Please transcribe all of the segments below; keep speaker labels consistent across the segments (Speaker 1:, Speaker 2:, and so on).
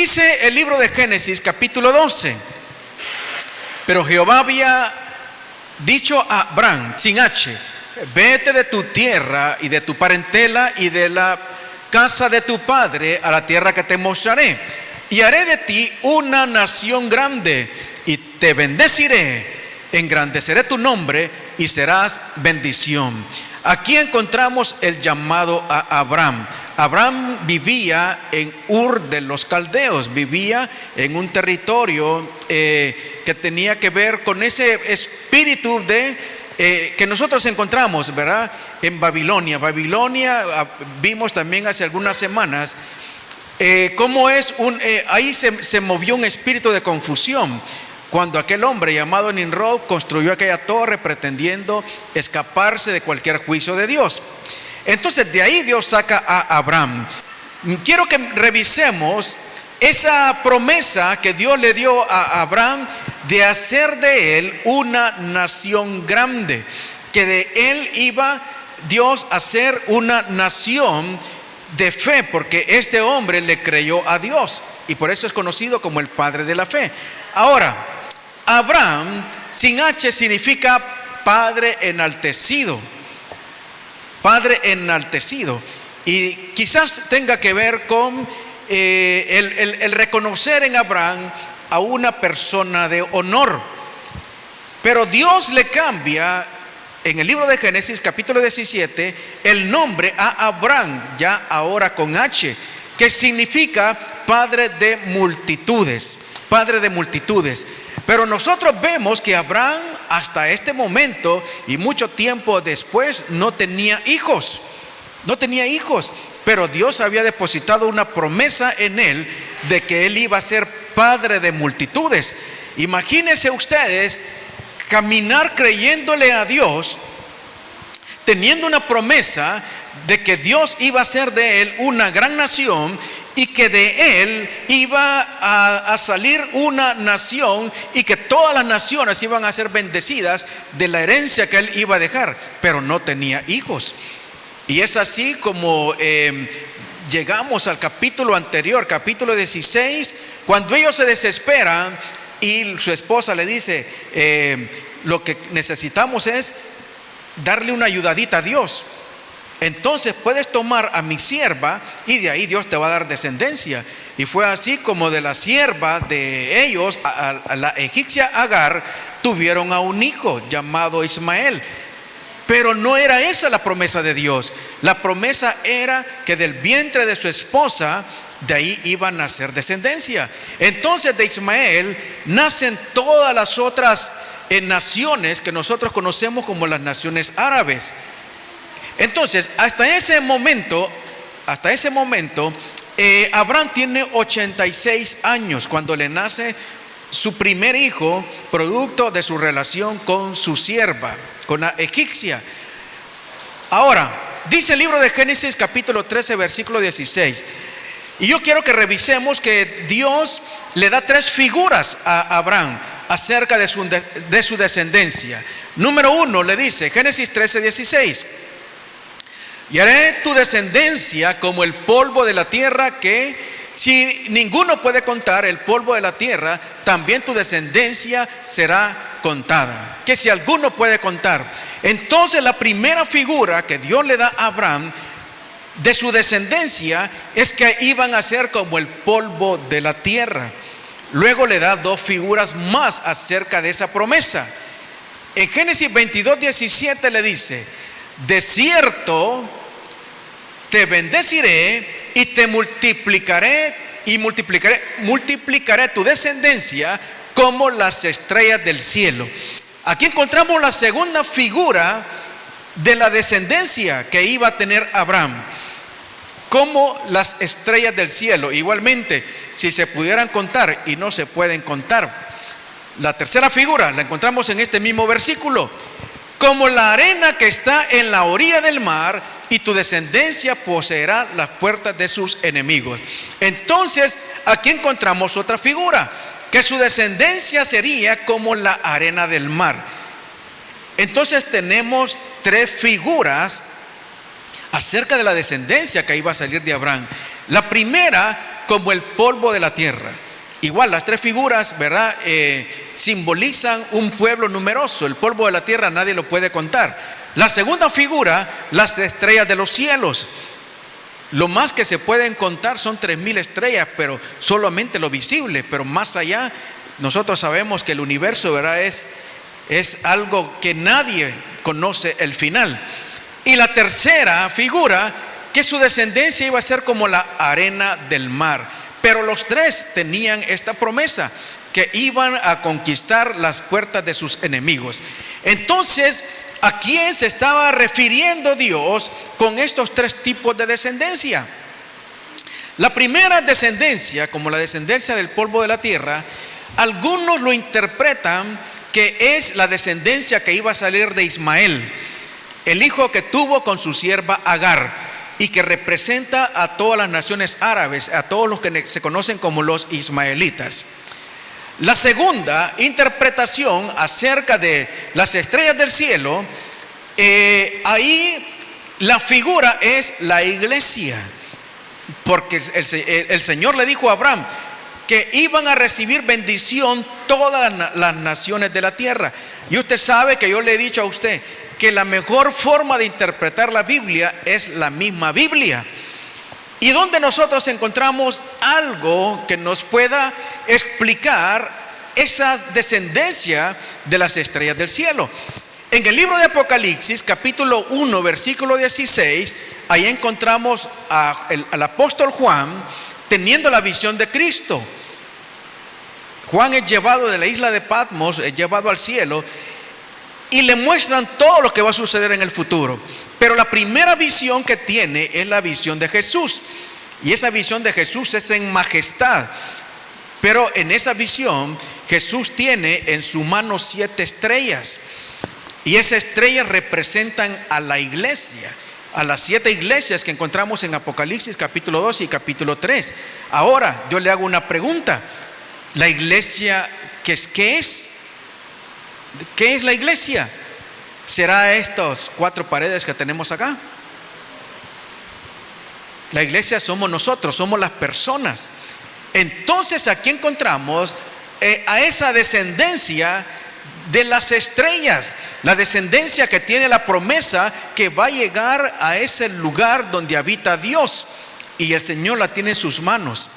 Speaker 1: Dice el libro de Génesis capítulo 12: pero Jehová había dicho a Abraham, sin H: vete de tu tierra y de tu parentela y de la casa de tu padre a la tierra que te mostraré, y haré de ti una nación grande, y te bendeciré, engrandeceré tu nombre y serás bendición. Aquí encontramos el llamado a Abraham. Abraham vivía en Ur de los Caldeos, vivía en un territorio que tenía que ver con ese espíritu de que nosotros encontramos, ¿verdad?, en Babilonia. Vimos también hace algunas semanas cómo es ahí se movió un espíritu de confusión cuando aquel hombre llamado Nimrod construyó aquella torre pretendiendo escaparse de cualquier juicio de Dios. Entonces de ahí Dios saca a Abraham. Quiero que revisemos esa promesa que Dios le dio a Abraham de hacer de él una nación grande, que de él iba Dios a ser una nación de fe, porque este hombre le creyó a Dios y por eso es conocido como el padre de la fe. Ahora, Abraham sin H significa padre enaltecido. Padre enaltecido. Y quizás tenga que ver con el reconocer en Abraham a una persona de honor. Pero Dios le cambia en el libro de Génesis capítulo 17 el nombre a Abraham, ya ahora con H, que significa padre de multitudes. Padre de multitudes. Pero nosotros vemos que Abraham hasta este momento y mucho tiempo después no tenía hijos. No tenía hijos, pero Dios había depositado una promesa en él de que él iba a ser padre de multitudes. Imagínense ustedes caminar creyéndole a Dios, teniendo una promesa de que Dios iba a hacer de él una gran nación y que de él iba a salir una nación y que todas las naciones iban a ser bendecidas de la herencia que él iba a dejar, pero no tenía hijos. Y es así como llegamos al capítulo anterior, capítulo 16, cuando ellos se desesperan y su esposa le dice, lo que necesitamos es darle una ayudadita a Dios. Entonces puedes tomar a mi sierva y de ahí Dios te va a dar descendencia. Y fue así como de la sierva de ellos, a la egipcia Agar, tuvieron a un hijo llamado Ismael. Pero no era esa la promesa de Dios. La promesa era que del vientre de su esposa, de ahí iba a nacer descendencia. Entonces de Ismael nacen todas las otras naciones que nosotros conocemos como las naciones árabes. Entonces, hasta ese momento, Abraham tiene 86 años cuando le nace su primer hijo, producto de su relación con su sierva, con la egipcia. Ahora, dice el libro de Génesis capítulo 13, versículo 16. Y yo quiero que revisemos que Dios le da tres figuras a Abraham acerca de su descendencia. Número uno, le dice, Génesis 13, 16. Y haré tu descendencia como el polvo de la tierra, que si ninguno puede contar el polvo de la tierra, también tu descendencia será contada. Que si alguno puede contar. Entonces la primera figura que Dios le da a Abraham de su descendencia es que iban a ser como el polvo de la tierra. Luego le da dos figuras más acerca de esa promesa. En Génesis 22, 17 le dice, de cierto te bendeciré y te multiplicaré y multiplicaré tu descendencia como las estrellas del cielo. Aquí encontramos la segunda figura de la descendencia que iba a tener Abraham, como las estrellas del cielo. Igualmente, si se pudieran contar y no se pueden contar. La tercera figura la encontramos en este mismo versículo, como la arena que está en la orilla del mar, y tu descendencia poseerá las puertas de sus enemigos. Entonces, aquí encontramos otra figura, que su descendencia sería como la arena del mar. Entonces tenemos tres figuras acerca de la descendencia que iba a salir de Abraham. La primera, como el polvo de la tierra. Igual, las tres figuras, ¿verdad? Simbolizan un pueblo numeroso. El polvo de la tierra nadie lo puede contar. La segunda figura, las estrellas de los cielos. Lo más que se pueden contar son 3,000 estrellas, pero solamente lo visible. Pero más allá, nosotros sabemos que el universo, ¿verdad? Es algo que nadie conoce el final. Y la tercera figura, que su descendencia iba a ser como la arena del mar. Pero los tres tenían esta promesa, que iban a conquistar las puertas de sus enemigos. Entonces, ¿a quién se estaba refiriendo Dios con estos tres tipos de descendencia? La primera descendencia, como la descendencia del polvo de la tierra, algunos lo interpretan que es la descendencia que iba a salir de Ismael, el hijo que tuvo con su sierva Agar, y que representa a todas las naciones árabes, a todos los que se conocen como los ismaelitas. La segunda interpretación acerca de las estrellas del cielo, ahí la figura es la iglesia, porque el Señor le dijo a Abraham que iban a recibir bendición todas las naciones de la tierra. Y usted sabe que yo le he dicho a usted que la mejor forma de interpretar la Biblia es la misma Biblia. Y donde nosotros encontramos algo que nos pueda explicar esa descendencia de las estrellas del cielo. En el libro de Apocalipsis, capítulo 1, versículo 16, ahí encontramos al apóstol Juan teniendo la visión de Cristo. Juan es llevado de la isla de Patmos, es llevado al cielo, y le muestran todo lo que va a suceder en el futuro. Pero la primera visión que tiene es la visión de Jesús. Y esa visión de Jesús es en majestad. Pero en esa visión Jesús tiene en su mano 7 estrellas. Y esas estrellas representan a la iglesia, a las 7 iglesias que encontramos en Apocalipsis capítulo 2 y capítulo 3. Ahora yo le hago una pregunta. ¿La iglesia qué es? ¿Qué es la iglesia? ¿Será estas 4 paredes que tenemos acá? La iglesia somos nosotros, somos las personas. Entonces aquí encontramos a esa descendencia de las estrellas, la descendencia que tiene la promesa que va a llegar a ese lugar donde habita Dios, y el Señor la tiene en sus manos.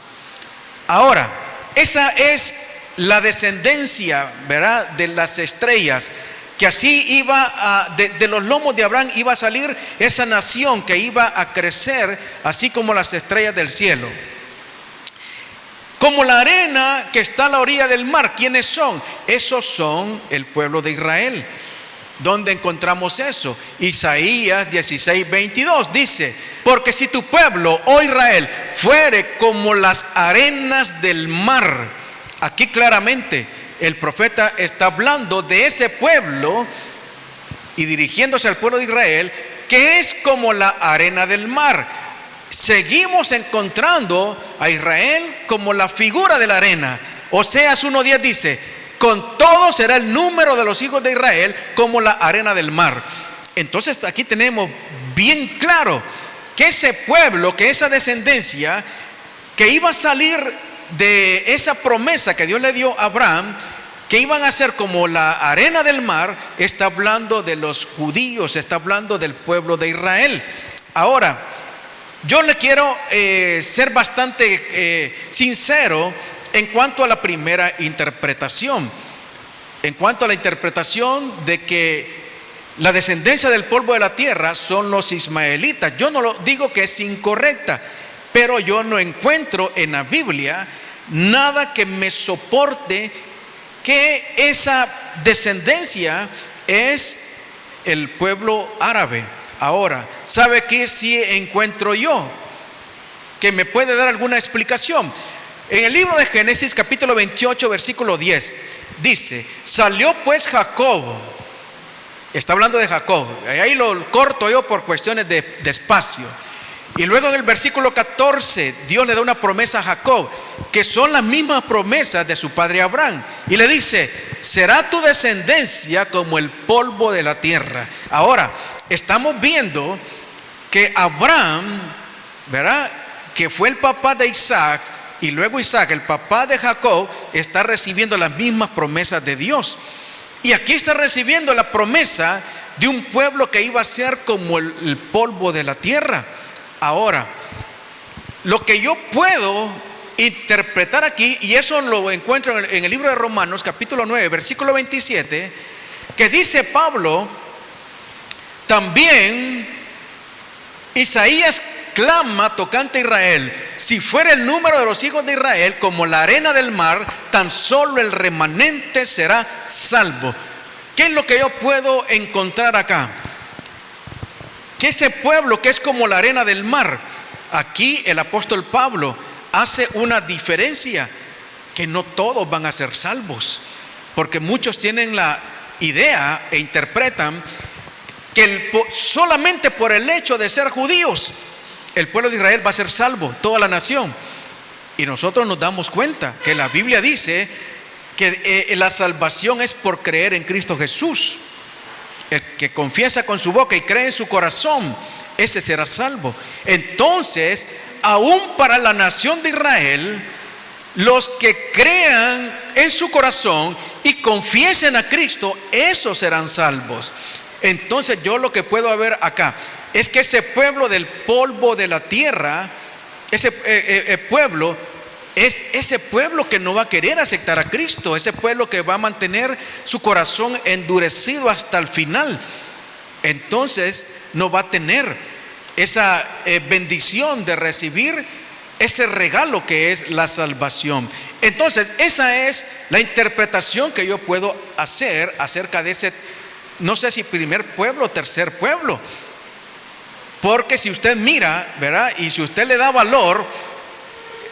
Speaker 1: Ahora, esa es la descendencia, ¿verdad?, de las estrellas, que así iba de los lomos de Abraham iba a salir esa nación que iba a crecer, así como las estrellas del cielo. Como la arena que está a la orilla del mar, ¿quiénes son? Esos son el pueblo de Israel. ¿Dónde encontramos eso? Isaías 16:22 dice: porque si tu pueblo, oh Israel, fuere como las arenas del mar. Aquí claramente el profeta está hablando de ese pueblo y dirigiéndose al pueblo de Israel, que es como la arena del mar. Seguimos encontrando a Israel como la figura de la arena. Oseas 1:10 dice: con todo será el número de los hijos de Israel como la arena del mar. Entonces aquí tenemos bien claro que ese pueblo, que esa descendencia que iba a salir de esa promesa que Dios le dio a Abraham, que iban a ser como la arena del mar, está hablando de los judíos, está hablando del pueblo de Israel. Ahora, yo le quiero ser bastante sincero en cuanto a la primera interpretación. En cuanto a la interpretación de que la descendencia del polvo de la tierra son los ismaelitas, yo no lo digo que es incorrecta, pero yo no encuentro en la Biblia nada que me soporte que esa descendencia es el pueblo árabe. Ahora, ¿sabe qué sí encuentro yo que me puede dar alguna explicación? En el libro de Génesis capítulo 28 versículo 10 dice: salió pues Jacob, está hablando de Jacob, ahí lo corto yo por cuestiones de espacio. Y luego en el versículo 14 Dios le da una promesa a Jacob, que son las mismas promesas de su padre Abraham, y le dice: será tu descendencia como el polvo de la tierra. Ahora, estamos viendo que Abraham, ¿verdad?, que fue el papá de Isaac, y luego Isaac, el papá de Jacob, está recibiendo las mismas promesas de Dios. Y aquí está recibiendo la promesa de un pueblo que iba a ser como el polvo de la tierra. Ahora, lo que yo puedo interpretar aquí, y eso lo encuentro en el libro de Romanos, capítulo 9, versículo 27, que dice Pablo: también Isaías clama tocante a Israel: si fuera el número de los hijos de Israel como la arena del mar, tan solo el remanente será salvo. ¿Qué es lo que yo puedo encontrar acá? Que ese pueblo que es como la arena del mar, aquí el apóstol Pablo hace una diferencia, que no todos van a ser salvos, porque muchos tienen la idea e interpretan que solamente por el hecho de ser judíos el pueblo de Israel va a ser salvo, toda la nación. Y nosotros nos damos cuenta que la Biblia dice que la salvación es por creer en Cristo Jesús. El que confiesa con su boca y cree en su corazón, ese será salvo. Entonces, aún para la nación de Israel, los que crean en su corazón y confiesen a Cristo, esos serán salvos. Entonces yo lo que puedo ver acá es que ese pueblo del polvo de la tierra, ese pueblo es ese pueblo que no va a querer aceptar a Cristo, ese pueblo que va a mantener su corazón endurecido hasta el final. Entonces no va a tener esa bendición de recibir ese regalo que es la salvación. Entonces esa es la interpretación que yo puedo hacer acerca de ese, no sé si primer pueblo o tercer pueblo, porque si usted mira, ¿verdad? Y si usted le da valor,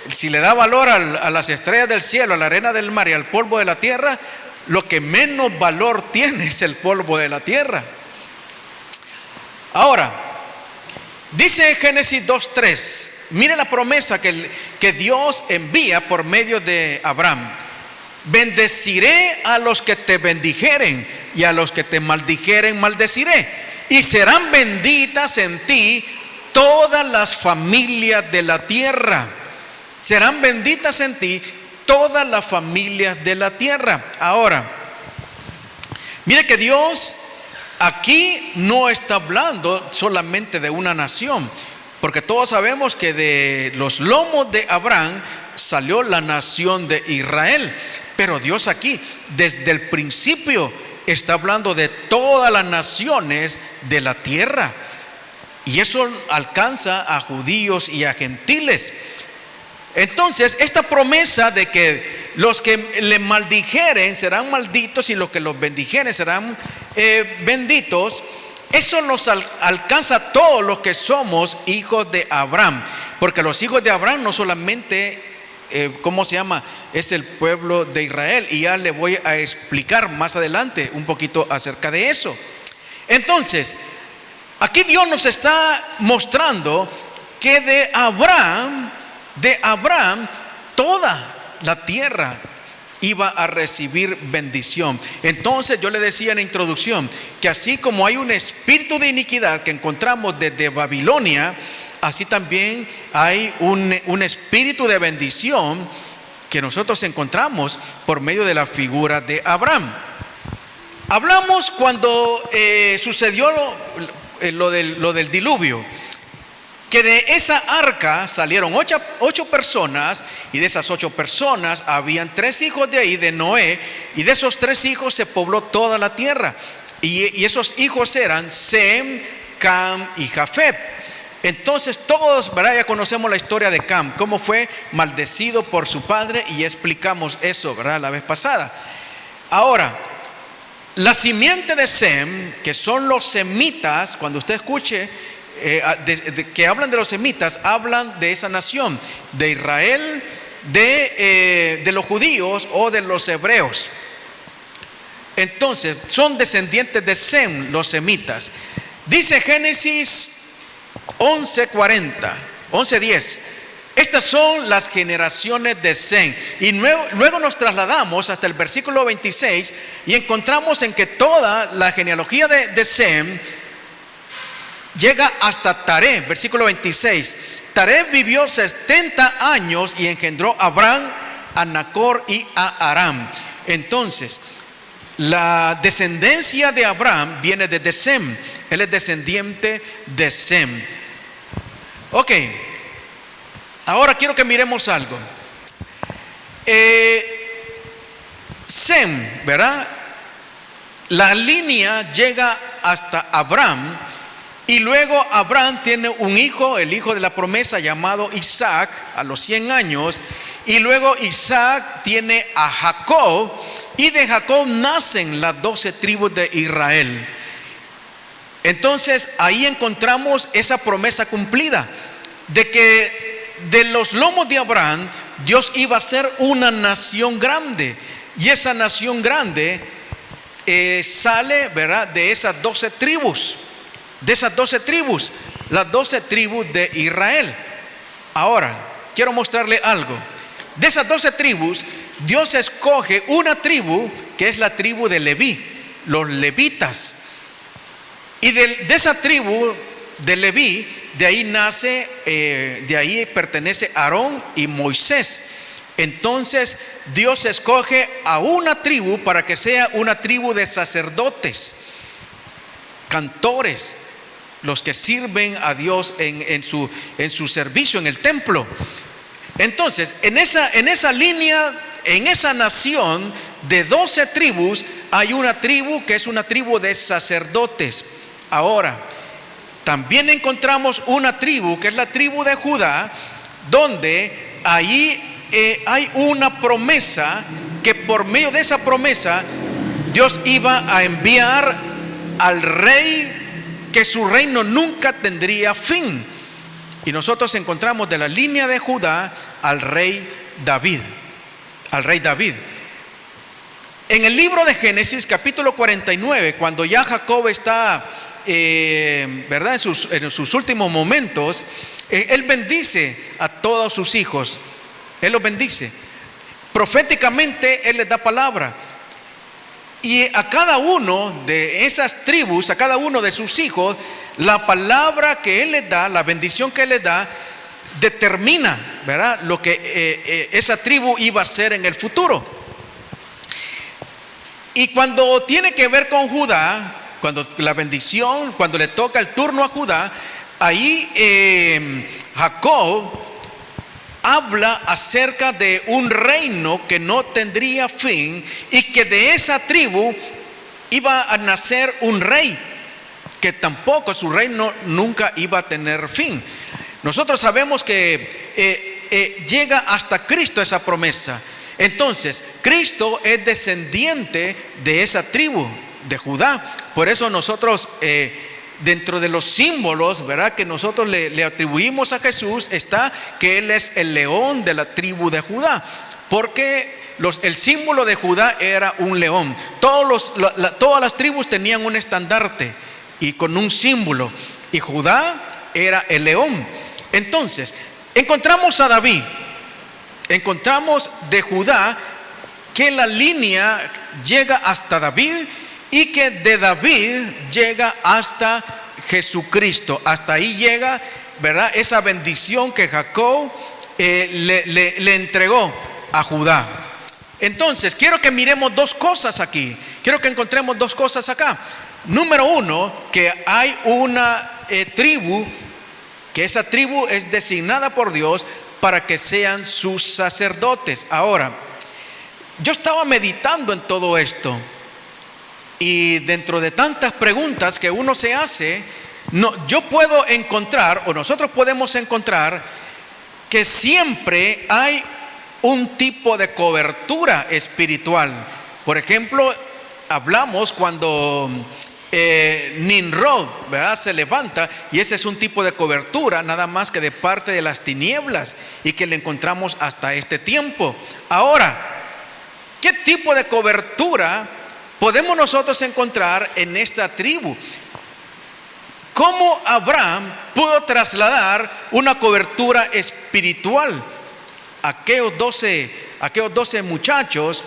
Speaker 1: si le da valor a las estrellas del cielo, a la arena del mar y al polvo de la tierra, lo que menos valor tiene es el polvo de la tierra. Ahora, dice Génesis 2:3, mire la promesa que Dios envía por medio de Abraham: bendeciré a los que te bendijeren y a los que te maldijeren maldeciré, y serán benditas en ti todas las familias de la tierra. Serán benditas en ti todas las familias de la tierra. Ahora, mire que Dios aquí no está hablando solamente de una nación, porque todos sabemos que de los lomos de Abraham salió la nación de Israel. Pero Dios aquí, desde el principio, está hablando de todas las naciones de la tierra. Y eso alcanza a judíos y a gentiles. Entonces, esta promesa de que los que le maldijeren serán malditos y los que los bendijeren serán benditos, eso nos alcanza a todos los que somos hijos de Abraham. Porque los hijos de Abraham no solamente es el pueblo de Israel, y ya le voy a explicar más adelante un poquito acerca de eso. Entonces, aquí Dios nos está mostrando que de Abraham toda la tierra iba a recibir bendición. Entonces yo le decía en la introducción que así como hay un espíritu de iniquidad que encontramos desde Babilonia, así también hay un espíritu de bendición que nosotros encontramos por medio de la figura de Abraham. Hablamos cuando sucedió lo del diluvio, que de esa arca salieron 8 personas, y de esas 8 personas habían 3 hijos de ahí, de Noé, y de esos 3 hijos se pobló toda la tierra, y esos hijos eran Sem, Cam y Jafet. Entonces todos, ¿verdad?, ya conocemos la historia de Cam, cómo fue maldecido por su padre, y explicamos eso, ¿verdad?, la vez pasada. Ahora, la simiente de Sem, que son los semitas, cuando usted escuche que hablan de los semitas, hablan de esa nación, de Israel, de los judíos o de los hebreos. Entonces, son descendientes de Sem, los semitas. Dice Génesis 11:10. Estas son las generaciones de Sem. Y luego nos trasladamos hasta el versículo 26 y encontramos en que toda la genealogía de Sem llega hasta Taré, versículo 26. Taré vivió 70 años y engendró a Abraham, a Nacor y a Aram. Entonces, la descendencia de Abraham viene de Sem. Él es descendiente de Sem. Ok, ahora quiero que miremos algo. Sem, ¿verdad? La línea llega hasta Abraham y luego Abraham tiene un hijo, el hijo de la promesa llamado Isaac a los 100 años, y luego Isaac tiene a Jacob y de Jacob nacen las 12 tribus de Israel. Entonces ahí encontramos esa promesa cumplida de que de los lomos de Abraham Dios iba a ser una nación grande, y esa nación grande sale, ¿verdad?, de esas 12 tribus, las 12 tribus de Israel. Ahora, quiero mostrarle algo. De esas 12 tribus, Dios escoge una tribu que es la tribu de Leví, los levitas. Y de esa tribu de Leví, de ahí nace, de ahí pertenece Aarón y Moisés. Entonces Dios escoge a una tribu para que sea una tribu de sacerdotes, cantores, los que sirven a Dios en su servicio en el templo. Entonces en esa línea, en esa nación de 12 tribus, hay una tribu que es una tribu de sacerdotes. Ahora, también encontramos una tribu que es la tribu de Judá, donde ahí hay una promesa, que por medio de esa promesa Dios iba a enviar al rey, que su reino nunca tendría fin. Y nosotros encontramos de la línea de Judá al rey David. En el libro de Génesis capítulo 49, cuando ya Jacob está ¿verdad?, en sus últimos momentos, él bendice a todos sus hijos. Él los bendice. Proféticamente Él les da palabra. Y a cada uno de esas tribus, a cada uno de sus hijos, la palabra que Él les da, la bendición que Él les da, determina, ¿verdad?, lo que esa tribu iba a ser en el futuro. Y cuando tiene que ver con Judá, cuando la bendición, cuando le toca el turno a Judá, ahí Jacob habla acerca de un reino que no tendría fin y que de esa tribu iba a nacer un rey, que tampoco su reino nunca iba a tener fin. Nosotros sabemos que llega hasta Cristo esa promesa. Entonces, Cristo es descendiente de esa tribu de Judá. Por eso nosotros dentro de los símbolos, ¿verdad?, que nosotros le atribuimos a Jesús, está que Él es el león de la tribu de Judá, porque el símbolo de Judá era un león. Todas las tribus tenían un estandarte y con un símbolo, y Judá era el león. Entonces, encontramos a David, encontramos de Judá que la línea llega hasta David, y que de David llega hasta Jesucristo. Hasta ahí llega, ¿verdad?, esa bendición que Jacob le entregó a Judá. Entonces, quiero que miremos dos cosas aquí. Quiero que encontremos dos cosas acá. Número uno, que hay una tribu, que esa tribu es designada por Dios para que sean sus sacerdotes. Ahora, yo estaba meditando en todo esto. Y dentro de tantas preguntas que uno se hace, yo puedo encontrar, o nosotros podemos encontrar, que siempre hay un tipo de cobertura espiritual. Por ejemplo, hablamos cuando Nimrod, ¿verdad?, se levanta, y ese es un tipo de cobertura, nada más que de parte de las tinieblas, y que le encontramos hasta este tiempo. Ahora, ¿qué tipo de cobertura podemos nosotros encontrar en esta tribu? ¿Cómo Abraham pudo trasladar una cobertura espiritual a aquellos 12 muchachos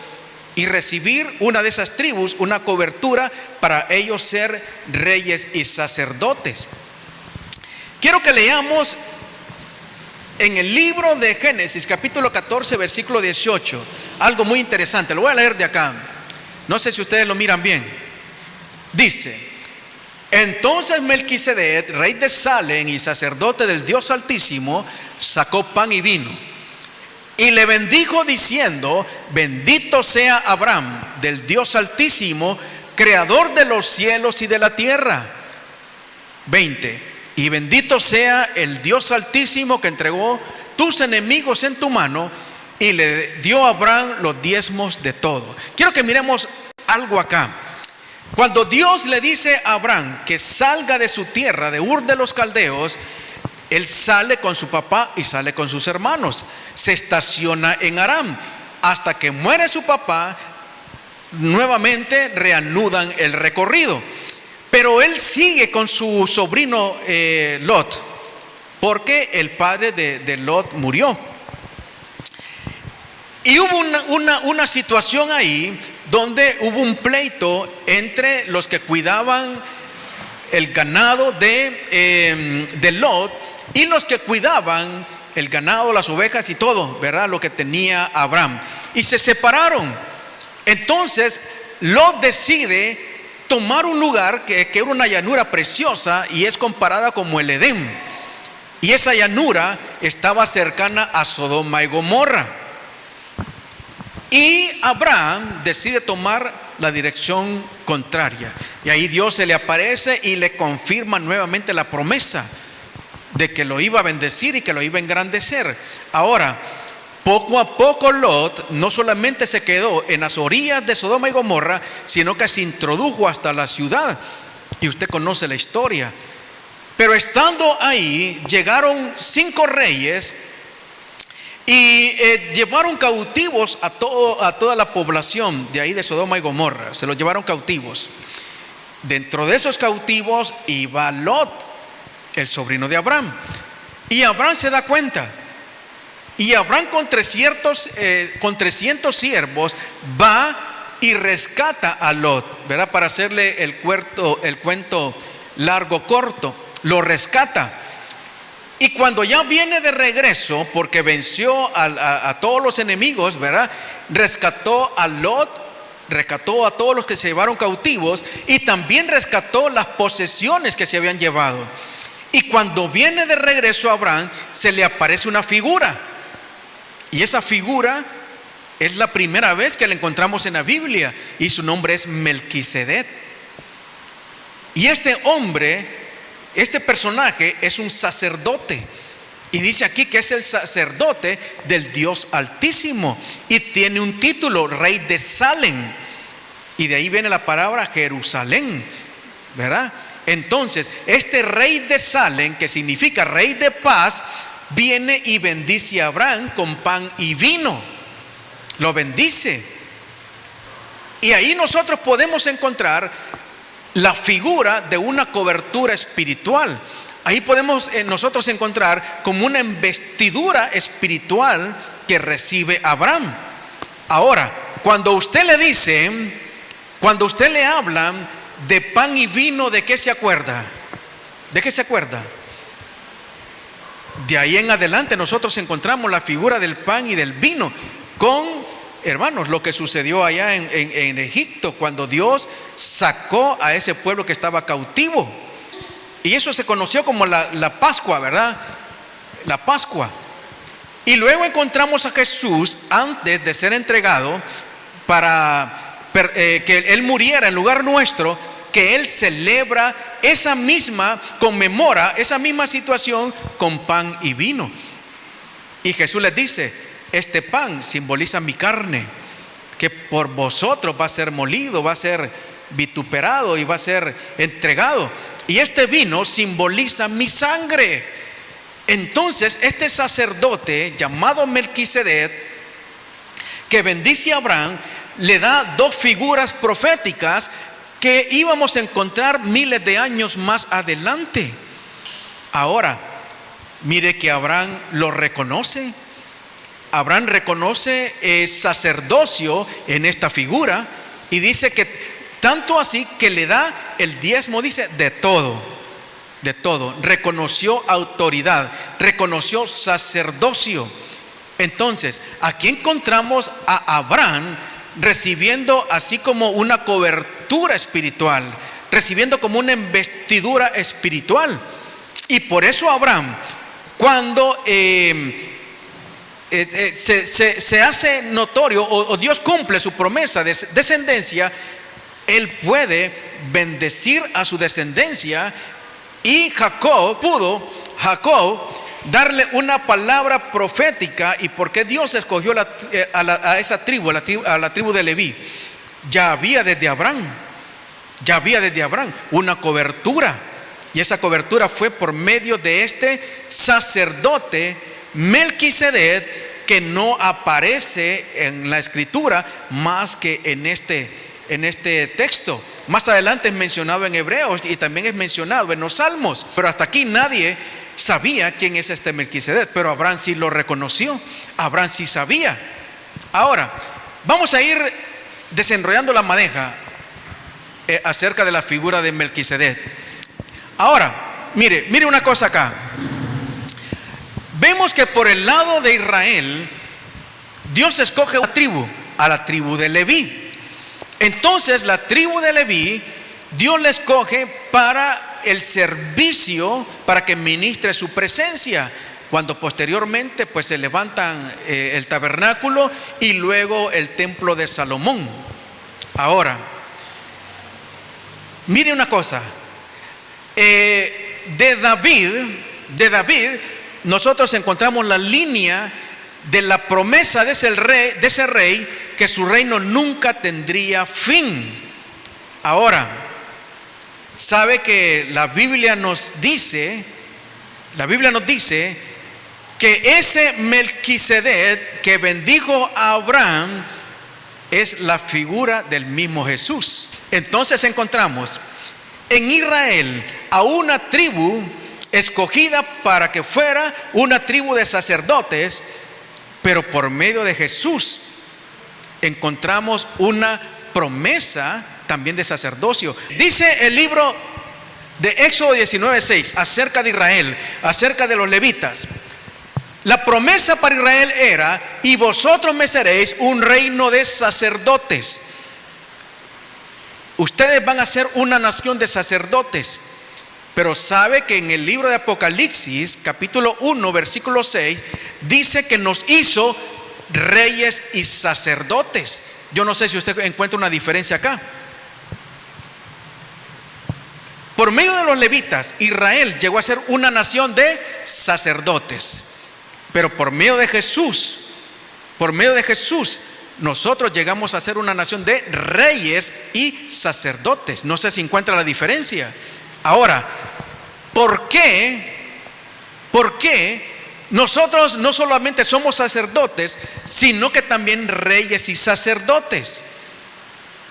Speaker 1: y recibir una de esas tribus, una cobertura para ellos ser reyes y sacerdotes? Quiero que leamos En el libro de Génesis, capítulo 14, versículo 18, algo muy interesante, lo voy a leer de acá. No sé si ustedes lo miran bien. Dice: entonces Melquisedec, rey de Salem y sacerdote del Dios Altísimo, sacó pan y vino y le bendijo diciendo: bendito sea Abraham del Dios Altísimo, creador de los cielos y de la tierra. 20. Y bendito sea el Dios Altísimo que entregó tus enemigos en tu mano y le dio a Abraham los diezmos de todo. Quiero que miremos algo acá. Cuando Dios le dice a Abraham que salga de su tierra, de Ur de los Caldeos, él sale con su papá y sale con sus hermanos. Se estaciona en Aram hasta que muere su papá. Nuevamente reanudan el recorrido. Pero él sigue con su sobrino Lot, porque el padre de Lot murió. Y hubo una situación ahí donde hubo un pleito entre los que cuidaban el ganado de Lot y los que cuidaban el ganado, las ovejas y todo, ¿verdad? Lo que tenía Abraham. Y se separaron. Entonces Lot decide tomar un lugar que era una llanura preciosa y es comparada como el Edén. Y esa llanura estaba cercana a Sodoma y Gomorra. Y Abraham decide tomar la dirección contraria. Y ahí Dios se le aparece y le confirma nuevamente la promesa de que lo iba a bendecir y que lo iba a engrandecer. Ahora, poco a poco Lot no solamente se quedó en las orillas de Sodoma y Gomorra, sino que se introdujo hasta la ciudad. Y usted conoce la historia. Pero estando ahí, llegaron 5 reyes y llevaron cautivos a toda la población de ahí de Sodoma y Gomorra. Se los llevaron cautivos. Dentro de esos cautivos iba Lot, el sobrino de Abraham. Y Abraham se da cuenta. Y Abraham con 300 siervos va y rescata a Lot, ¿verdad? Para hacerle el cuento largo corto, lo rescata. Y cuando ya viene de regreso, porque venció a todos los enemigos, ¿verdad? Rescató a Lot, rescató a todos los que se llevaron cautivos y también rescató las posesiones que se habían llevado. Y cuando viene de regreso a Abraham, se le aparece una figura. Y esa figura es la primera vez que la encontramos en la Biblia y su nombre es Melquisedec. Y este hombre, este personaje es un sacerdote. Y dice aquí que es el sacerdote del Dios Altísimo y tiene un título, rey de Salem. Y de ahí viene la palabra Jerusalén, ¿verdad? Entonces, este rey de Salem, que significa rey de paz, viene y bendice a Abraham con pan y vino. Lo bendice. Y ahí nosotros podemos encontrar la figura de una cobertura espiritual. Ahí podemos nosotros encontrar como una investidura espiritual que recibe Abraham. Ahora, cuando usted le dice, cuando usted le habla de pan y vino, ¿de qué se acuerda? ¿De qué se acuerda? De ahí en adelante nosotros encontramos la figura del pan y del vino con, hermanos, lo que sucedió allá en Egipto cuando Dios sacó a ese pueblo que estaba cautivo. Y eso se conoció como la Pascua, ¿verdad? La Pascua. Y luego encontramos a Jesús antes de ser entregado para que Él muriera en lugar nuestro, que Él celebra conmemora esa misma situación con pan y vino. Y Jesús les dice: este pan simboliza mi carne, que por vosotros va a ser molido, va a ser vituperado y va a ser entregado. Y este vino simboliza mi sangre. Entonces este sacerdote llamado Melquisedec, que bendice a Abraham, le da 2 figuras proféticas que íbamos a encontrar miles de años más adelante. Ahora, mire que Abraham lo reconoce. Abraham reconoce el sacerdocio en esta figura y dice que tanto así que le da el diezmo, dice, de todo. de todo, reconoció autoridad, reconoció sacerdocio. Entonces, aquí encontramos a Abraham recibiendo así como una cobertura espiritual, recibiendo como una investidura espiritual. Y por eso Abraham, cuando se hace notorio o Dios cumple su promesa de descendencia, él puede bendecir a su descendencia. Y Jacob pudo darle una palabra profética. ¿Y por qué Dios escogió a esa tribu, a la tribu de Leví? Ya había desde Abraham una cobertura, y esa cobertura fue por medio de este sacerdote Melquisedec, que no aparece en la escritura más que en este texto. Más adelante es mencionado en Hebreos y también es mencionado en los Salmos, pero hasta aquí nadie sabía quién es este Melquisedec, pero Abraham sí lo reconoció, Abraham sí sabía. Ahora, vamos a ir desenrollando la madeja acerca de la figura de Melquisedec. Ahora, mire una cosa acá. Vemos que por el lado de Israel, Dios escoge una tribu, a la tribu de Leví. Entonces la tribu de Leví, Dios la escoge para el servicio, para que ministre su presencia, cuando posteriormente pues se levantan el tabernáculo y luego el templo de Salomón. Ahora, mire una cosa, de David nosotros encontramos la línea de la promesa de ese rey, que su reino nunca tendría fin. Ahora, sabe que la Biblia nos dice que ese Melquisedec que bendijo a Abraham es la figura del mismo Jesús. Entonces encontramos en Israel a una tribu escogida para que fuera una tribu de sacerdotes, pero por medio de Jesús encontramos una promesa también de sacerdocio. Dice el libro de Éxodo 19:6 acerca de Israel, acerca de los levitas. La promesa para Israel era: y vosotros me seréis un reino de sacerdotes. Ustedes van a ser una nación de sacerdotes. Pero sabe que en el libro de Apocalipsis, capítulo 1, versículo 6, dice que nos hizo reyes y sacerdotes. Yo no sé si usted encuentra una diferencia acá. Por medio de los levitas, Israel llegó a ser una nación de sacerdotes. Pero por medio de Jesús, nosotros llegamos a ser una nación de reyes y sacerdotes. No sé si encuentra la diferencia. Ahora, ¿por qué nosotros no solamente somos sacerdotes, sino que también reyes y sacerdotes?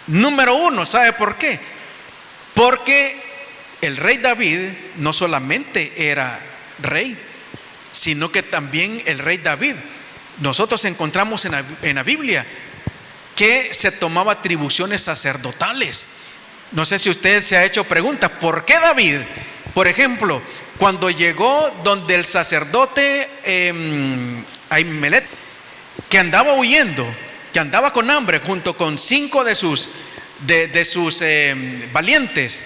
Speaker 1: Número uno, ¿sabe por qué? Porque el rey David no solamente era rey, sino que también el rey David, nosotros encontramos en la Biblia que se tomaba atribuciones sacerdotales. No sé si usted se ha hecho preguntas, ¿por qué David, por ejemplo, cuando llegó donde el sacerdote Ahimelech, que andaba huyendo, que andaba con hambre junto con 5 de sus valientes,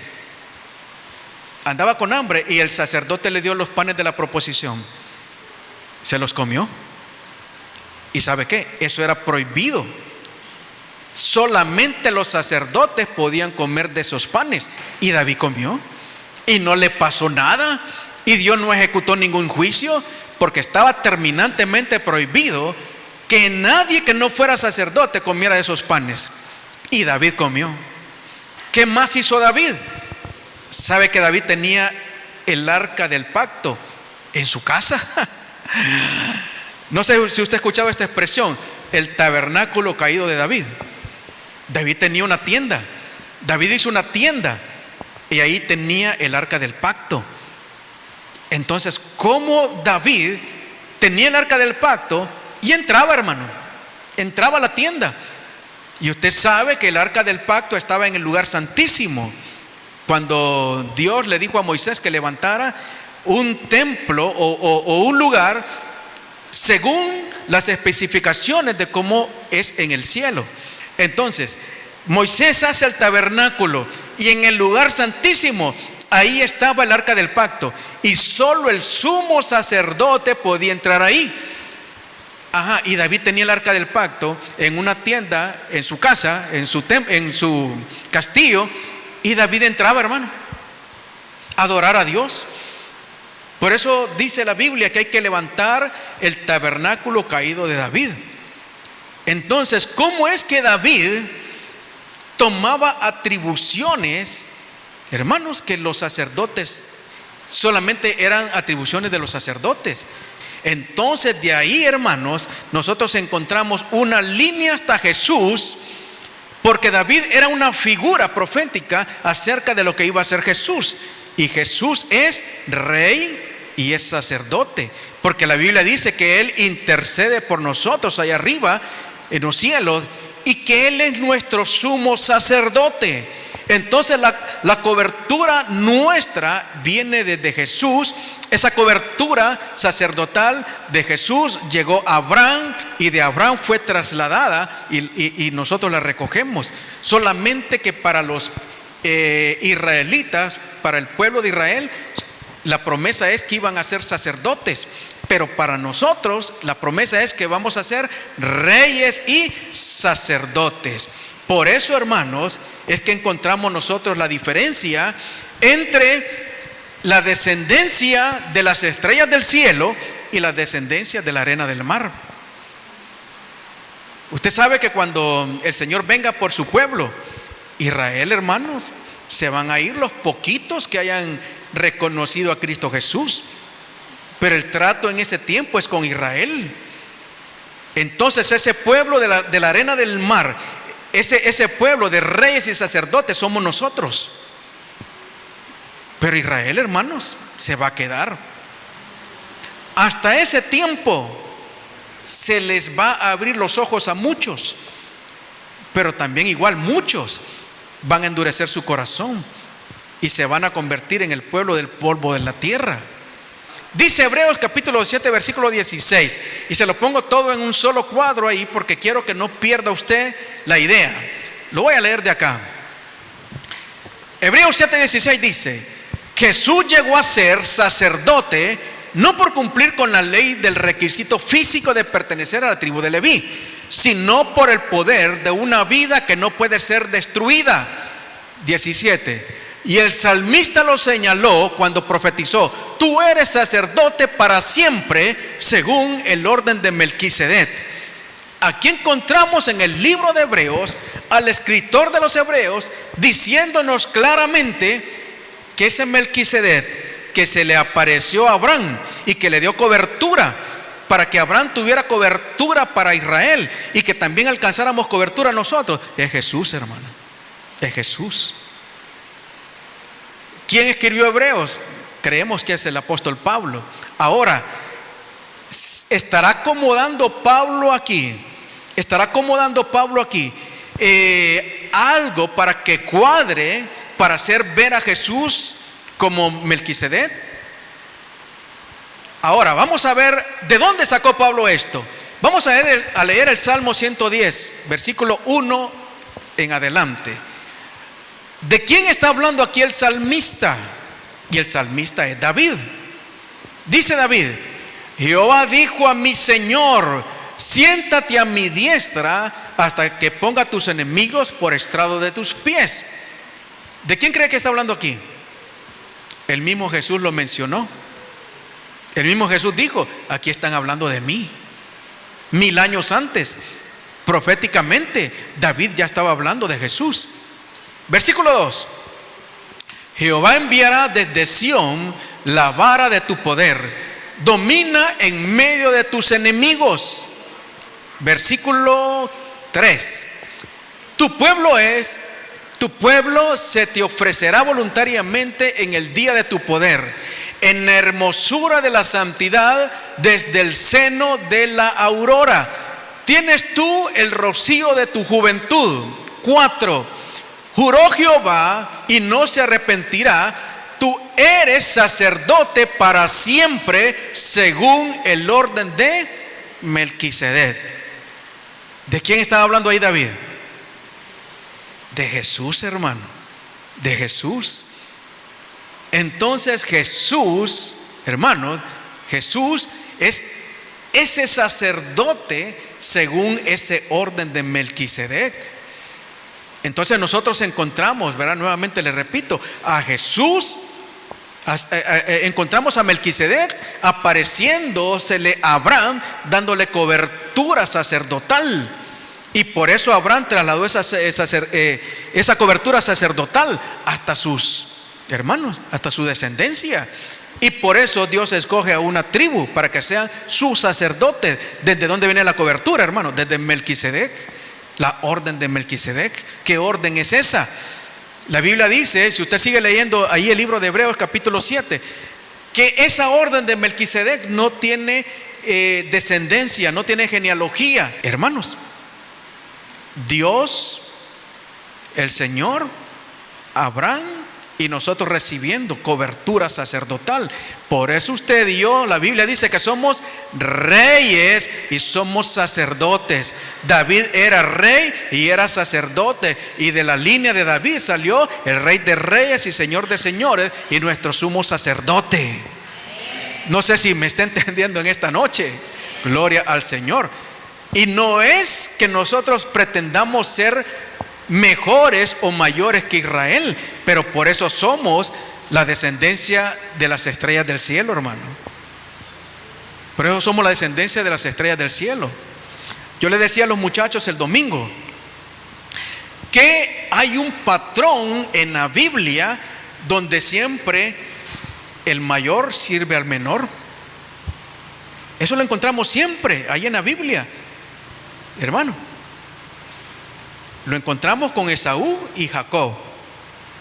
Speaker 1: andaba con hambre, y el sacerdote le dio los panes de la proposición, se los comió? ¿Y sabe qué? Eso era prohibido. Solamente los sacerdotes podían comer de esos panes, y David comió y no le pasó nada, y Dios no ejecutó ningún juicio, porque estaba terminantemente prohibido que nadie que no fuera sacerdote comiera de esos panes, y David comió. ¿Qué más hizo David? ¿Sabe que David tenía el arca del pacto en su casa? No sé si usted ha escuchado esta expresión, el tabernáculo caído de David. David tenía una tienda, David hizo una tienda, y ahí tenía el arca del pacto. Entonces, ¿cómo David tenía el arca del pacto y entraba, hermano? Entraba a la tienda, y usted sabe que el arca del pacto estaba en el lugar santísimo, cuando Dios le dijo a Moisés que levantara un templo o un lugar según las especificaciones de cómo es en el cielo. Entonces, Moisés hace el tabernáculo y en el lugar santísimo, ahí estaba el arca del pacto y solo el sumo sacerdote podía entrar ahí. Y David tenía el arca del pacto en una tienda, en su casa, en su castillo, y David entraba, hermano, a adorar a Dios. Por eso dice la Biblia que hay que levantar el tabernáculo caído de David. Entonces, ¿cómo es que David tomaba atribuciones, hermanos, que los sacerdotes solamente eran atribuciones de los sacerdotes? Entonces de ahí, hermanos, nosotros encontramos una línea hasta Jesús, porque David era una figura profética acerca de lo que iba a ser Jesús. Y Jesús es rey y es sacerdote, porque la Biblia dice que Él intercede por nosotros allá arriba en los cielos y que Él es nuestro sumo sacerdote. Entonces la cobertura nuestra viene desde Jesús. Esa cobertura sacerdotal de Jesús llegó a Abraham y de Abraham fue trasladada y nosotros la recogemos. Solamente que para los israelitas, para el pueblo de Israel, la promesa es que iban a ser sacerdotes, pero para nosotros la promesa es que vamos a ser reyes y sacerdotes. Por eso, hermanos, es que encontramos nosotros la diferencia entre la descendencia de las estrellas del cielo y la descendencia de la arena del mar. Usted sabe que cuando el Señor venga por su pueblo, Israel, hermanos, se van a ir los poquitos que hayan reconocido a Cristo Jesús, pero el trato en ese tiempo es con Israel. Entonces ese pueblo de la arena del mar, ese pueblo de reyes y sacerdotes somos nosotros. Pero Israel, hermanos, se va a quedar. Hasta ese tiempo se les va a abrir los ojos a muchos, pero también igual muchos van a endurecer su corazón y se van a convertir en el pueblo del polvo de la tierra. Dice Hebreos capítulo 7 versículo 16, y se lo pongo todo en un solo cuadro ahí porque quiero que no pierda usted la idea. Lo voy a leer de acá. Hebreos 7:16 dice: Jesús llegó a ser sacerdote no por cumplir con la ley del requisito físico de pertenecer a la tribu de Leví, sino por el poder de una vida que no puede ser destruida. 17. Y el salmista lo señaló cuando profetizó: tú eres sacerdote para siempre según el orden de Melquisedec. Aquí encontramos en el libro de Hebreos al escritor de los Hebreos diciéndonos claramente que ese Melquisedec que se le apareció a Abraham y que le dio cobertura para que Abraham tuviera cobertura para Israel y que también alcanzáramos cobertura nosotros, es Jesús, hermano. Es Jesús. ¿Quién escribió Hebreos? Creemos que es el apóstol Pablo. Ahora, ¿estará acomodando Pablo aquí? Algo para que cuadre, para hacer ver a Jesús como Melquisedec. Ahora, vamos a ver de dónde sacó Pablo esto. Vamos a leer el Salmo 110, versículo 1 en adelante. ¿De quién está hablando aquí el salmista? Y el salmista es David. Dice David: Jehová dijo a mi Señor: siéntate a mi diestra hasta que ponga a tus enemigos por estrado de tus pies. ¿De quién cree que está hablando aquí? El mismo Jesús lo mencionó. El mismo Jesús dijo: aquí están hablando de mí. 1000 años antes, proféticamente, David ya estaba hablando de Jesús. Versículo 2: Jehová enviará desde Sión la vara de tu poder, domina en medio de tus enemigos. Versículo 3: tu pueblo se te ofrecerá voluntariamente en el día de tu poder, en la hermosura de la santidad desde el seno de la aurora. Tienes tú el rocío de tu juventud. 4: juró Jehová y no se arrepentirá, tú eres sacerdote para siempre según el orden de Melquisedec. ¿De quién estaba hablando ahí David? De Jesús, hermano, de Jesús. Entonces Jesús, hermano, Jesús es ese sacerdote según ese orden de Melquisedec. Entonces nosotros encontramos, ¿verdad? Nuevamente le repito, a Jesús, encontramos a Melquisedec apareciéndosele a Abraham, dándole cobertura sacerdotal. Y por eso Abraham trasladó esa cobertura sacerdotal hasta sus hermanos, hasta su descendencia. Y por eso Dios escoge a una tribu para que sean sus sacerdotes. ¿Desde dónde viene la cobertura, hermano? Desde Melquisedec, la orden de Melquisedec. ¿Qué orden es esa? La Biblia dice, si usted sigue leyendo ahí el libro de Hebreos capítulo 7, que esa orden de Melquisedec no tiene descendencia, no tiene genealogía. Hermanos, Dios, el Señor, Abraham y nosotros recibiendo cobertura sacerdotal. Por eso usted y yo, la Biblia dice que somos reyes y somos sacerdotes. David era rey y era sacerdote, y de la línea de David salió el rey de reyes y señor de señores y nuestro sumo sacerdote. No sé si me está entendiendo en esta noche. Gloria al Señor. Y no es que nosotros pretendamos ser mejores o mayores que Israel, pero por eso somos la descendencia de las estrellas del cielo, hermano. Por eso somos la descendencia de las estrellas del cielo. Yo le decía a los muchachos el domingo que hay un patrón en la Biblia donde siempre el mayor sirve al menor. Eso lo encontramos siempre ahí en la Biblia, hermano. Lo encontramos con Esaú y Jacob.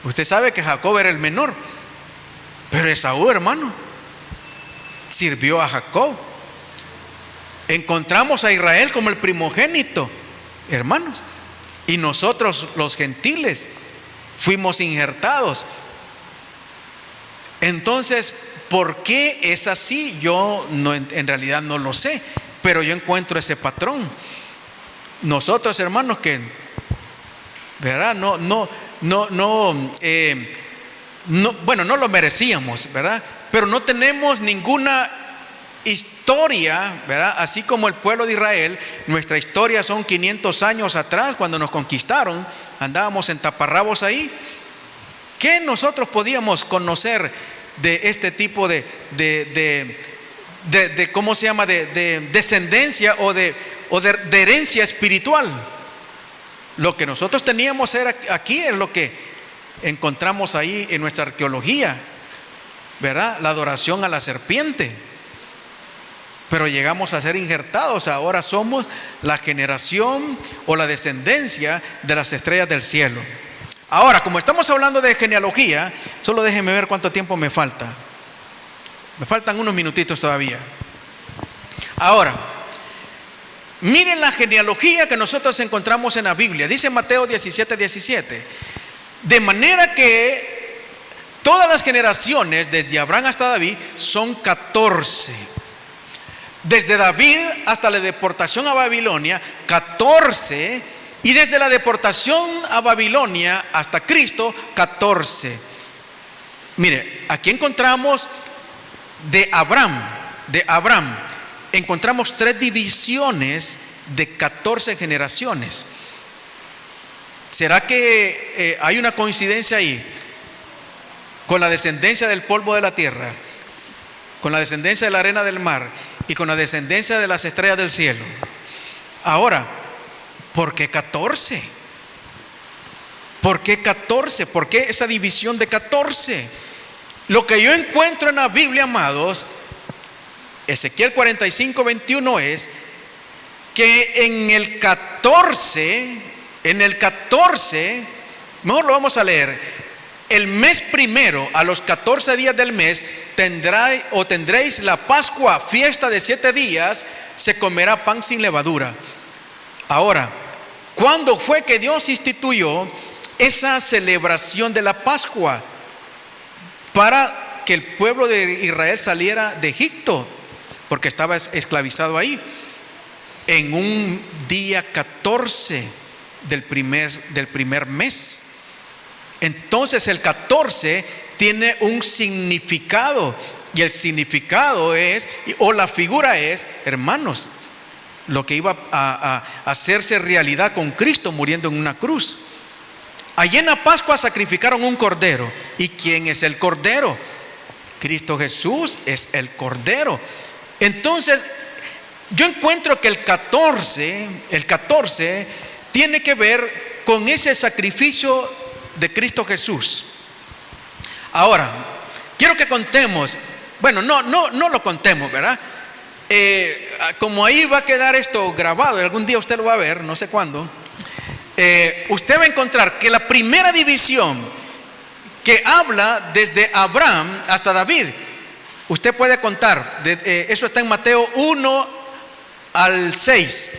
Speaker 1: Usted sabe que Jacob era el menor, pero Esaú, hermano, sirvió a Jacob. Encontramos a Israel como el primogénito, hermanos, y nosotros los gentiles fuimos injertados. Entonces, ¿por qué es así? Yo no, en realidad no lo sé, pero yo encuentro ese patrón. Nosotros, hermanos, que ¿verdad? Bueno, no lo merecíamos, ¿verdad? Pero no tenemos ninguna historia, ¿verdad? Así como el pueblo de Israel, nuestra historia son 500 años atrás, cuando nos conquistaron, andábamos en taparrabos ahí. ¿Qué nosotros podíamos conocer de este tipo de ¿cómo se llama? De descendencia o de herencia espiritual? Lo que nosotros teníamos era aquí, es lo que encontramos ahí en nuestra arqueología, ¿verdad? La adoración a la serpiente. Pero llegamos a ser injertados. Ahora somos la generación o la descendencia de las estrellas del cielo. Ahora, como estamos hablando de genealogía, solo déjenme ver cuánto tiempo me falta. Me faltan unos minutitos todavía. Ahora, miren la genealogía que nosotros encontramos en la Biblia. Dice Mateo 17:17. De manera que todas las generaciones desde Abraham hasta David son 14. Desde David hasta la deportación a Babilonia, 14. Y desde la deportación a Babilonia hasta Cristo, 14. Mire, aquí encontramos de Abraham. Encontramos 3 divisiones de 14 generaciones. ¿Será que hay una coincidencia ahí con la descendencia del polvo de la tierra, con la descendencia de la arena del mar y con la descendencia de las estrellas del cielo? Ahora, ¿por qué 14? ¿Por qué 14? ¿Por qué esa división de 14? Lo que yo encuentro en la Biblia, amados, Ezequiel 45:21 es que en el 14, mejor lo vamos a leer, el mes primero, a los 14 días del mes, tendréis la Pascua, fiesta de 7 días, se comerá pan sin levadura. Ahora, ¿cuándo fue que Dios instituyó esa celebración de la Pascua para que el pueblo de Israel saliera de Egipto, porque estaba esclavizado ahí, en un día 14 del primer mes. Entonces el 14 tiene un significado, y el significado es, o la figura es, hermanos, lo que iba a hacerse realidad con Cristo muriendo en una cruz. Allí en la Pascua sacrificaron un cordero. ¿Y quién es el cordero? Cristo Jesús es el cordero. Entonces, yo encuentro que el 14 tiene que ver con ese sacrificio de Cristo Jesús. Ahora, quiero que contemos, bueno, no lo contemos, ¿verdad? Como ahí va a quedar esto grabado, algún día usted lo va a ver, no sé cuándo. Usted va a encontrar que la primera división que habla desde Abraham hasta David, usted puede contar, eso está en Mateo 1 al 6.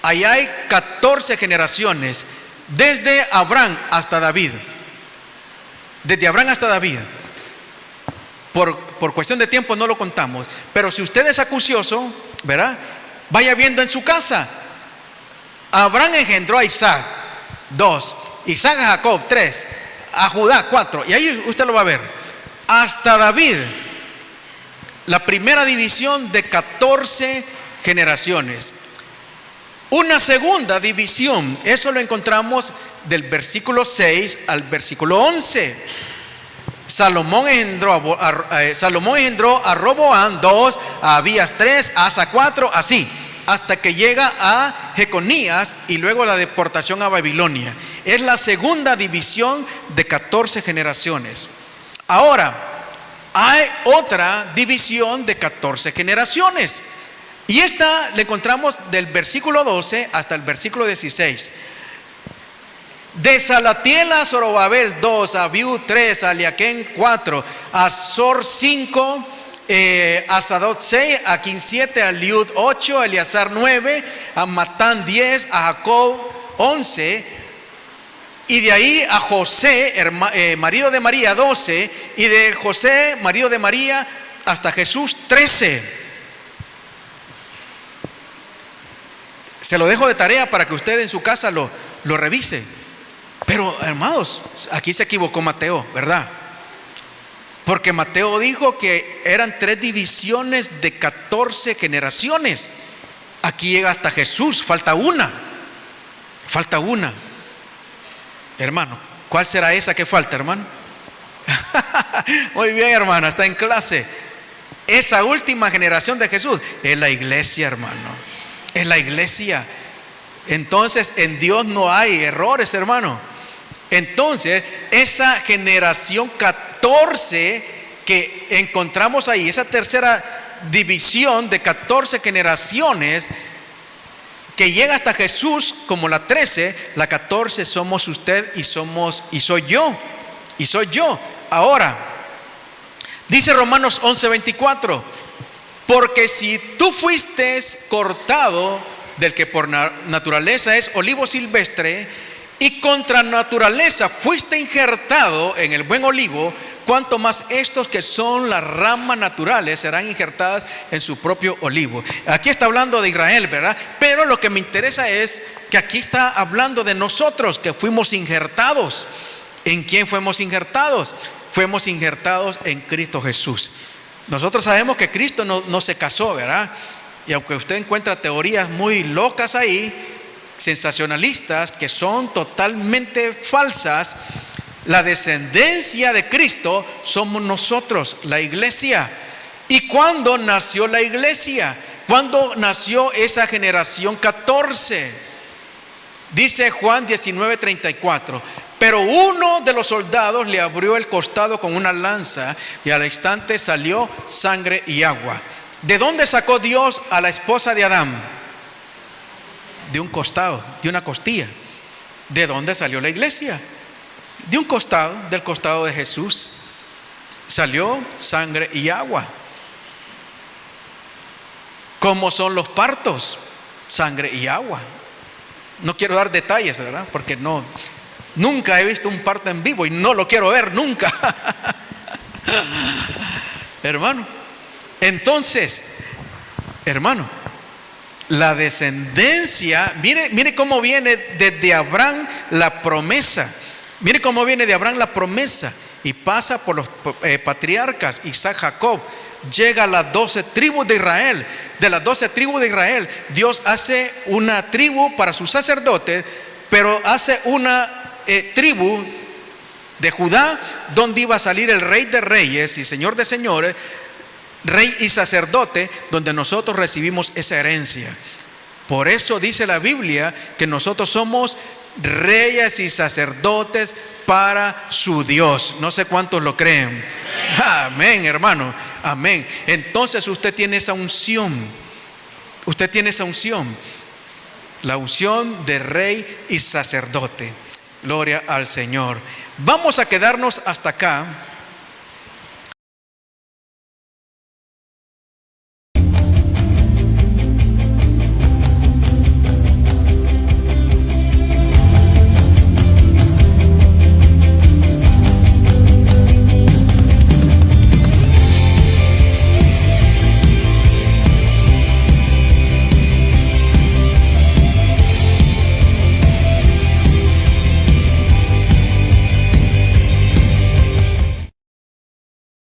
Speaker 1: Ahí hay 14 generaciones, desde Abraham hasta David. Desde Abraham hasta David. Por cuestión de tiempo no lo contamos, pero si usted es acucioso, ¿verdad? Vaya viendo en su casa. Abraham engendró a Isaac, 2, Isaac a Jacob, 3, a Judá, 4, y ahí usted lo va a ver. Hasta David, la primera división de 14 generaciones. Una segunda división, eso lo encontramos del versículo 6 al versículo 11. Salomón engendró a Roboam, 2, a Abías, 3, a Asa, 4, así, hasta que llega a Jeconías y luego la deportación a Babilonia. Es la segunda división de 14 generaciones. Ahora, hay otra división de 14 generaciones. Y esta la encontramos del versículo 12 hasta el versículo 16. De Salatiel a Zorobabel, 2, a Abiud, 3, a Eliaquén, 4, a Azor, 5, a Sadot, 6, a Aquín, 7, a Liud, 8, a Eleazar, 9, a Matán, 10, a Jacob, 11, y de ahí a José, marido de María, 12, y de José, marido de María, hasta Jesús, 13. Se lo dejo de tarea para que usted en su casa lo revise. Pero hermanos, aquí se equivocó Mateo, ¿verdad? Porque Mateo dijo que eran 3 divisiones de 14 generaciones. Aquí llega hasta Jesús, falta una. Hermano, ¿cuál será esa que falta, hermano? Muy bien, hermano, está en clase. Esa última generación de Jesús es la iglesia, hermano. Es la iglesia. Entonces, en Dios no hay errores, hermano. Entonces, esa generación 14 que encontramos ahí, esa tercera división de 14 generaciones que llega hasta Jesús como la 13, la 14 somos usted y soy yo. Ahora, dice Romanos 11:24, porque si tú fuiste cortado del que por naturaleza es olivo silvestre, y contra naturaleza fuiste injertado en el buen olivo, cuanto más estos que son las ramas naturales serán injertadas en su propio olivo. Aquí está hablando de Israel, ¿verdad? Pero lo que me interesa es que aquí está hablando de nosotros que fuimos injertados. ¿En quién fuimos injertados? Fuimos injertados en Cristo Jesús. Nosotros sabemos que Cristo no se casó, ¿verdad? Y aunque usted encuentra teorías muy locas ahí, sensacionalistas, que son totalmente falsas, la descendencia de Cristo somos nosotros, la iglesia. ¿Y cuándo nació la iglesia? ¿Cuándo nació esa generación 14? Dice Juan 19:34, pero uno de los soldados le abrió el costado con una lanza y al instante salió sangre y agua. ¿De dónde sacó Dios a la esposa de Adán? De un costado, de una costilla. ¿De dónde salió la iglesia? De un costado, del costado de Jesús. Salió sangre y agua. ¿Cómo son los partos? Sangre y agua. No quiero dar detalles, ¿verdad? Porque no. Nunca he visto un parto en vivo y no lo quiero ver nunca. Hermano, entonces, hermano, la descendencia, mire cómo viene desde Abraham la promesa. Mire cómo viene de Abraham la promesa y pasa por los patriarcas, Isaac, Jacob, llega a las 12 tribus de Israel. De las 12 tribus de Israel, Dios hace una tribu para sus sacerdotes, pero hace una tribu de Judá, donde iba a salir el Rey de Reyes y Señor de Señores, Rey y sacerdote, donde nosotros recibimos esa herencia. Por eso dice la Biblia que nosotros somos reyes y sacerdotes para su Dios. No sé cuántos lo creen. Amén, hermano. Amén. Entonces usted tiene esa unción. Usted tiene esa unción. La unción de rey y sacerdote. Gloria al Señor. Vamos a quedarnos hasta acá.